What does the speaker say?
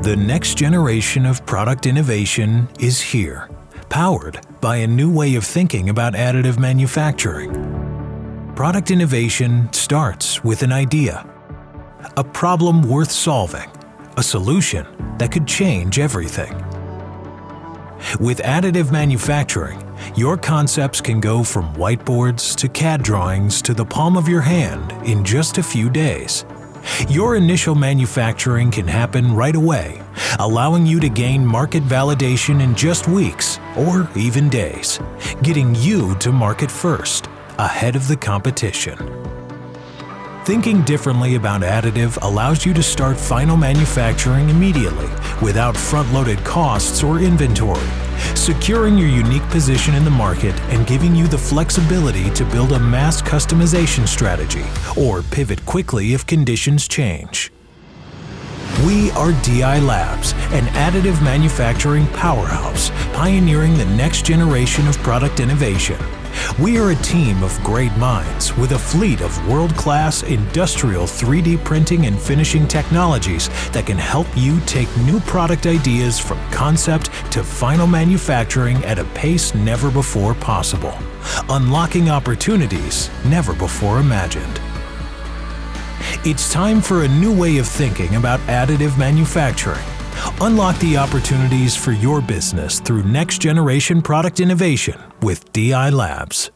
The next generation of product innovation is here, powered by a new way of thinking about additive manufacturing. Product innovation starts with an idea, a problem worth solving, a solution that could change everything. With additive manufacturing, your concepts can go from whiteboards to CAD drawings to the palm of your hand in just a few days. Your initial manufacturing can happen right away, allowing you to gain market validation in just weeks or even days, getting you to market first, ahead of the competition. Thinking differently about additive allows you to start final manufacturing immediately without front-loaded costs or inventory, securing your unique position in the market and giving you the flexibility to build a mass customization strategy or pivot quickly if conditions change. We are DI Labs, an additive manufacturing powerhouse pioneering the next generation of product innovation. We are a team of great minds with a fleet of world-class industrial 3D printing and finishing technologies that can help you take new product ideas from concept to final manufacturing at a pace never before possible, unlocking opportunities never before imagined. It's time for a new way of thinking about additive manufacturing. Unlock the opportunities for your business through next-generation product innovation with DI Labs.